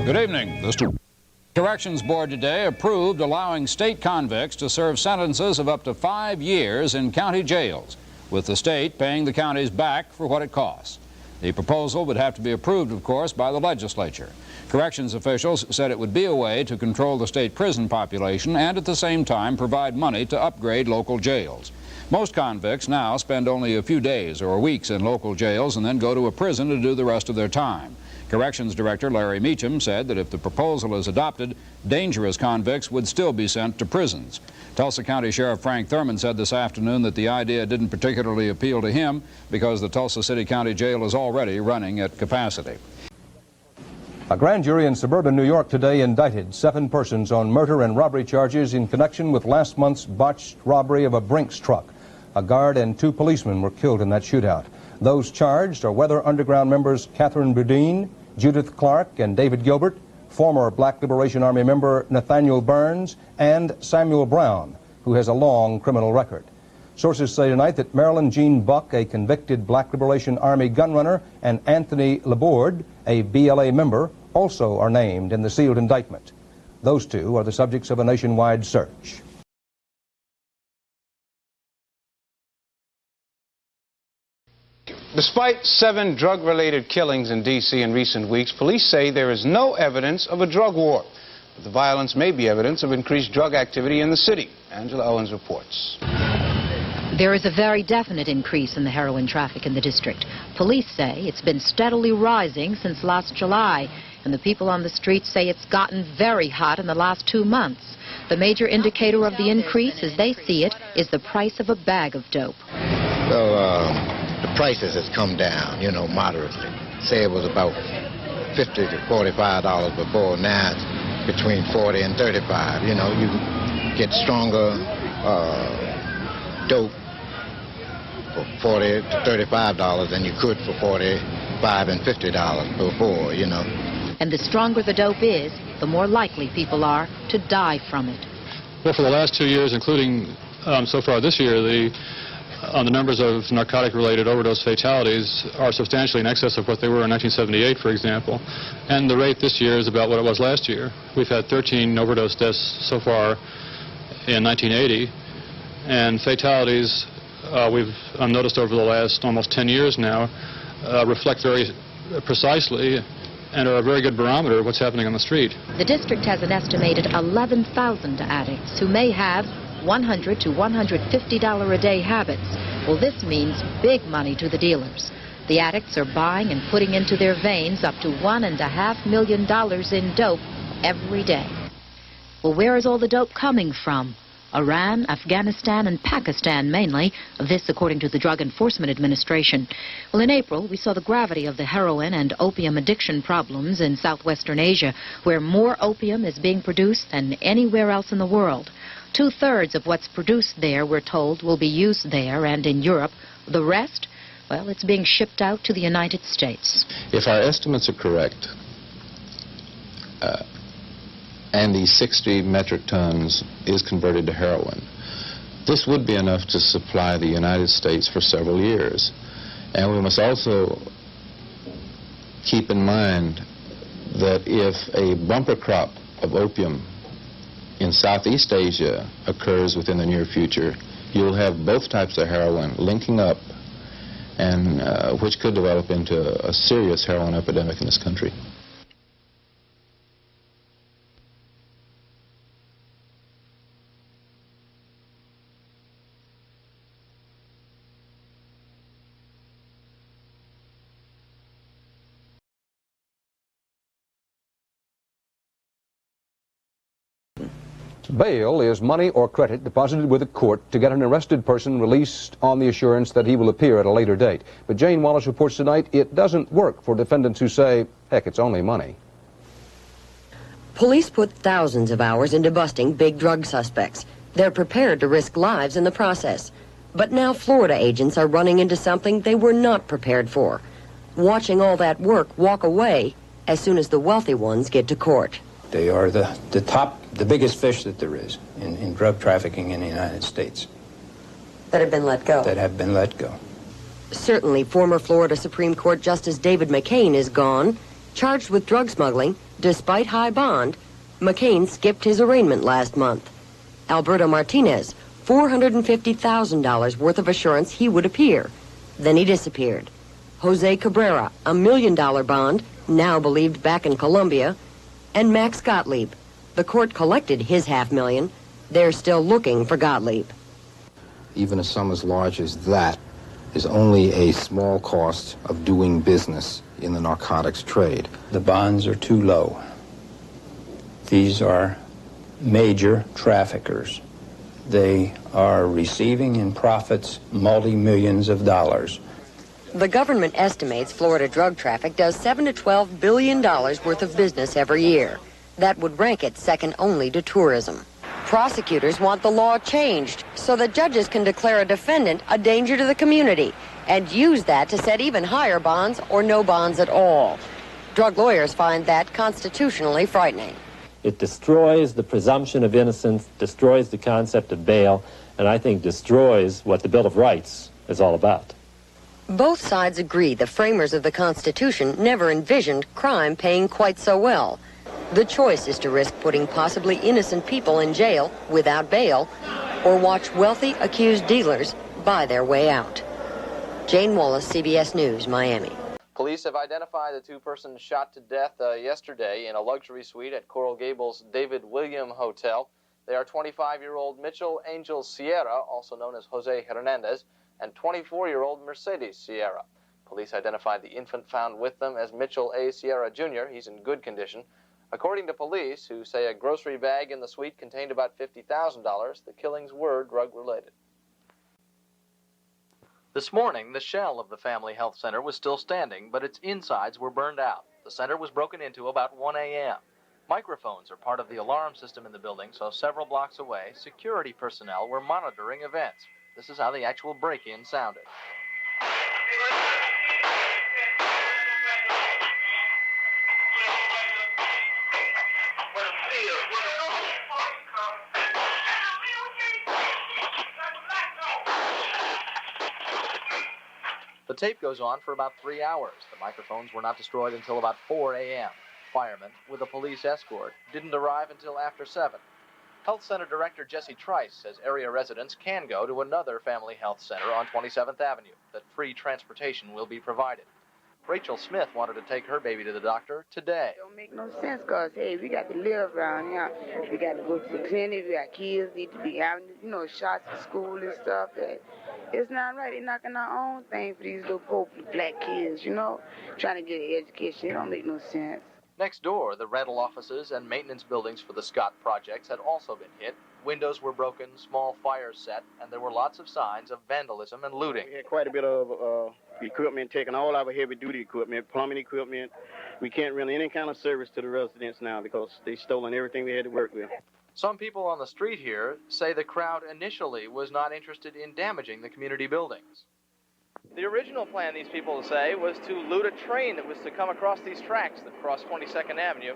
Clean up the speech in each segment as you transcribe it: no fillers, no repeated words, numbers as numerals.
Good evening. The Corrections Board today approved allowing state convicts to serve sentences of up to 5 years in county jails, with the state paying the counties back for what it costs. The proposal would have to be approved, of course, by the legislature. Corrections officials said it would be a way to control the state prison population and at the same time provide money to upgrade local jails. Most convicts now spend only a few days or weeks in local jails and then go to a prison to do the rest of their time. Corrections Director Larry Meacham said that if the proposal is adopted, dangerous convicts would still be sent to prisons. Tulsa County Sheriff Frank Thurman said this afternoon that the idea didn't particularly appeal to him because the Tulsa City County Jail is already running at capacity. A grand jury in suburban New York today indicted 7 persons on murder and robbery charges in connection with last month's botched robbery of a Brinks truck. A guard and 2 policemen were killed in that shootout. Those charged are Weather Underground members Catherine Boudin, Judith Clark, and David Gilbert, former Black Liberation Army member Nathaniel Burns, and Samuel Brown, who has a long criminal record. Sources say tonight that Marilyn Jean Buck, a convicted Black Liberation Army gunrunner, and Anthony Laborde, a BLA member, also are named in the sealed indictment. Those 2 are the subjects of a nationwide search. Despite 7 drug-related killings in D.C. in recent weeks, police say there is no evidence of a drug war. But the violence may be evidence of increased drug activity in the city. Angela Owens reports. There is a very definite increase in the heroin traffic in the district. Police say it's been steadily rising since last July, and the people on the streets say it's gotten very hot in the last 2 months. The major indicator of the increase, as they see it, is the price of a bag of dope. Well, the prices has come down, you know, moderately. Say it was about $50 to $45 before, now it's between $40 and $35. You know, you get stronger dope for $40 to $35 than you could for $45 and $50 before, you know. And the stronger the dope is, the more likely people are to die from it. Well, for the last 2 years, including so far this year, the numbers of narcotic-related overdose fatalities are substantially in excess of what they were in 1978, for example. And the rate this year is about what it was last year. We've had 13 overdose deaths so far in 1980. And fatalities we've noticed over the last almost 10 years now reflect very precisely and are a very good barometer of what's happening on the street. The district has an estimated 11,000 addicts who may have $100 to $150 a day habits. Well, this means big money to the dealers. The addicts are buying and putting into their veins up to $1.5 million in dope every day. Well, where is all the dope coming from? Iran, Afghanistan, and Pakistan mainly, this according to the Drug Enforcement Administration. Well, in April, we saw the gravity of the heroin and opium addiction problems in southwestern Asia, where more opium is being produced than anywhere else in the world. 2/3 of what's produced there, we're told, will be used there and in Europe. The rest, well, it's being shipped out to the United States. If our estimates are correct, and these 60 metric tons is converted to heroin, this would be enough to supply the United States for several years. And we must also keep in mind that if a bumper crop of opium in Southeast Asia occurs within the near future, you'll have both types of heroin linking up, and which could develop into a serious heroin epidemic in this country. Bail is money or credit deposited with a court to get an arrested person released on the assurance that he will appear at a later date. But Jane Wallace reports tonight it doesn't work for defendants who say, heck, it's only money. Police put thousands of hours into busting big drug suspects. They're prepared to risk lives in the process. But now Florida agents are running into something they were not prepared for. Watching all that work walk away as soon as the wealthy ones get to court. They are the biggest fish that there is in drug trafficking in the United States. That have been let go. That have been let go. Certainly, former Florida Supreme Court Justice David McCain is gone, charged with drug smuggling, Despite high bond, McCain skipped his arraignment last month. Alberto Martinez, $450,000 worth of assurance he would appear. Then he disappeared. Jose Cabrera, $1 million bond, now believed back in Colombia. And Max Gottlieb. The court collected his $500,000. They're still looking for Gottlieb. Even a sum as large as that is only a small cost of doing business in the narcotics trade. The bonds are too low. These are major traffickers. They are receiving in profits multi-millions of dollars. The government estimates Florida drug traffic does $7 to $12 billion worth of business every year. That would rank it second only to tourism. Prosecutors want the law changed so that judges can declare a defendant a danger to the community and use that to set even higher bonds or no bonds at all. Drug lawyers find that constitutionally frightening. It destroys the presumption of innocence, destroys the concept of bail, and I think destroys what the Bill of Rights is all about. Both sides agree the framers of the Constitution never envisioned crime paying quite so well. The choice is to risk putting possibly innocent people in jail without bail or watch wealthy accused dealers buy their way out. Jane Wallace, CBS News, Miami. Police have identified the two persons shot to death yesterday in a luxury suite at Coral Gables' David William Hotel. They are 25-year-old Mitchell Angel Sierra, also known as Jose Hernandez, and 24-year-old Mercedes Sierra. Police identified the infant found with them as Mitchell A. Sierra Jr. He's in good condition. According to police, who say a grocery bag in the suite contained about $50,000, the killings were drug-related. This morning, the shell of the Family Health Center was still standing, but its insides were burned out. The center was broken into about 1 a.m. Microphones are part of the alarm system in the building, so several blocks away, security personnel were monitoring events. This is how the actual break-in sounded. The tape goes on for about 3 hours. The microphones were not destroyed until about 4 a.m. Firemen, with a police escort, didn't arrive until after 7. Health Center Director Jesse Trice says area residents can go to another family health center on 27th Avenue, that free transportation will be provided. Rachel Smith wanted to take her baby to the doctor today. It don't make no sense because, hey, we got to live around here. We got to go to the clinic. We got kids need to be having, shots at school and stuff. It's not right. They're knocking our own thing for these little poor black kids, trying to get an education. It don't make no sense. Next door, the rental offices and maintenance buildings for the Scott projects had also been hit. Windows were broken, small fires set, and there were lots of signs of vandalism and looting. We had quite a bit of equipment taken, all our heavy-duty equipment, plumbing equipment. We can't render any kind of service to the residents now because they've stolen everything they had to work with. Some people on the street here say the crowd initially was not interested in damaging the community buildings. The original plan, these people say, was to loot a train that was to come across these tracks that cross 22nd Avenue.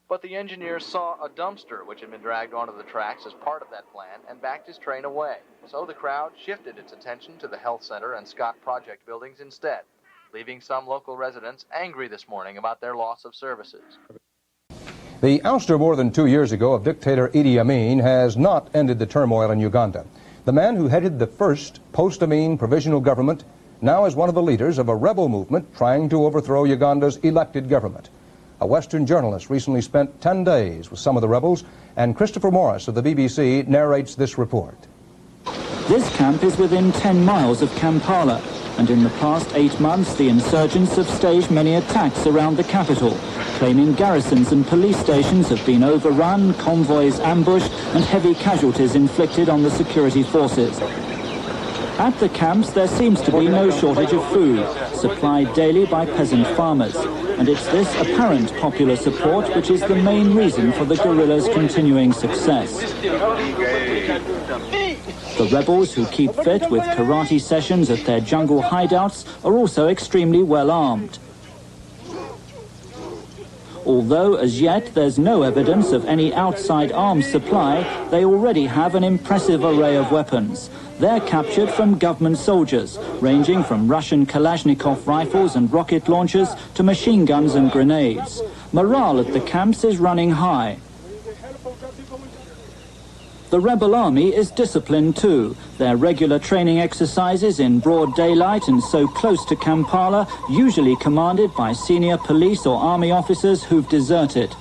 But the engineers saw a dumpster which had been dragged onto the tracks as part of that plan and backed his train away. So the crowd shifted its attention to the health center and Scott project buildings instead, leaving some local residents angry this morning about their loss of services. The ouster more than 2 years ago of dictator Idi Amin has not ended the turmoil in Uganda. The man who headed the first post-Amin provisional government now is one of the leaders of a rebel movement trying to overthrow Uganda's elected government. A Western journalist recently spent 10 days with some of the rebels, and Christopher Morris of the BBC narrates this report. This camp is within 10 miles of Kampala, and in the past 8 months the insurgents have staged many attacks around the capital, claiming garrisons and police stations have been overrun, convoys ambushed, and heavy casualties inflicted on the security forces. At the camps, there seems to be no shortage of food, supplied daily by peasant farmers. And it's this apparent popular support which is the main reason for the guerrillas' continuing success. The rebels, who keep fit with karate sessions at their jungle hideouts, are also extremely well armed. Although as yet there's no evidence of any outside arms supply, they already have an impressive array of weapons. They're captured from government soldiers, ranging from Russian Kalashnikov rifles and rocket launchers to machine guns and grenades. Morale at the camps is running high. The rebel army is disciplined too. Their regular training exercises in broad daylight and so close to Kampala, usually commanded by senior police or army officers who've deserted.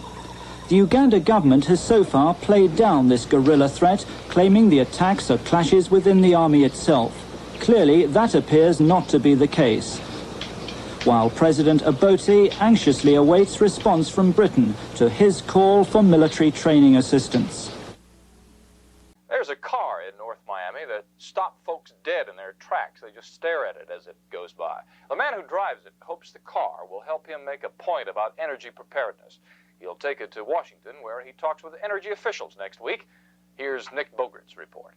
The Uganda government has so far played down this guerrilla threat, claiming the attacks are clashes within the army itself. Clearly, that appears not to be the case. While President Obote anxiously awaits response from Britain to his call for military training assistance. There's a car in North Miami that stopped folks dead in their tracks. They just stare at it as it goes by. The man who drives it hopes the car will help him make a point about energy preparedness. He'll take it to Washington, where he talks with energy officials next week. Here's Nick Bogert's report.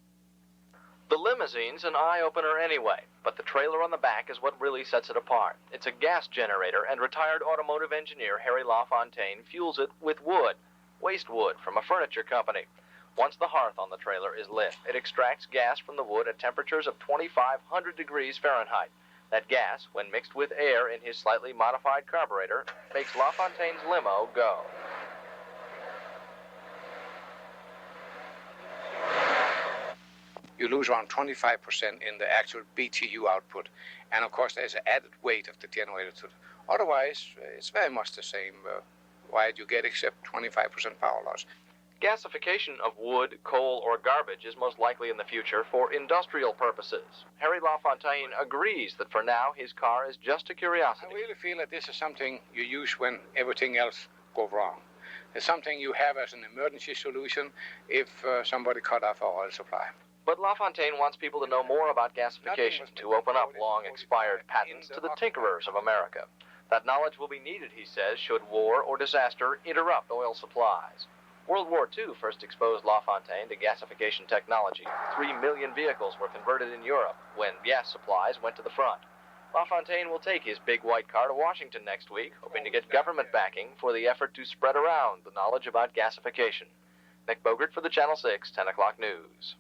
The limousine's an eye-opener anyway, but the trailer on the back is what really sets it apart. It's a gas generator, and retired automotive engineer Harry LaFontaine fuels it with wood, waste wood from a furniture company. Once the hearth on the trailer is lit, it extracts gas from the wood at temperatures of 2,500 degrees Fahrenheit. That gas, when mixed with air in his slightly modified carburetor, makes LaFontaine's limo go. You lose around 25% in the actual BTU output. And of course, there's an added weight of the generator to it. Otherwise, it's very much the same weight you get, except 25% power loss. Gasification of wood, coal, or garbage is most likely in the future for industrial purposes. Harry LaFontaine agrees that for now his car is just a curiosity. I really feel that this is something you use when everything else goes wrong. It's something you have as an emergency solution if somebody cut off our oil supply. But LaFontaine wants people to know more about gasification to open up long-expired patents to the tinkerers of America. That knowledge will be needed, he says, should war or disaster interrupt oil supplies. World War II first exposed LaFontaine to gasification technology. 3 million vehicles were converted in Europe when gas supplies went to the front. LaFontaine will take his big white car to Washington next week, hoping to get government backing for the effort to spread around the knowledge about gasification. Nick Bogert for the Channel 6 10 o'clock news.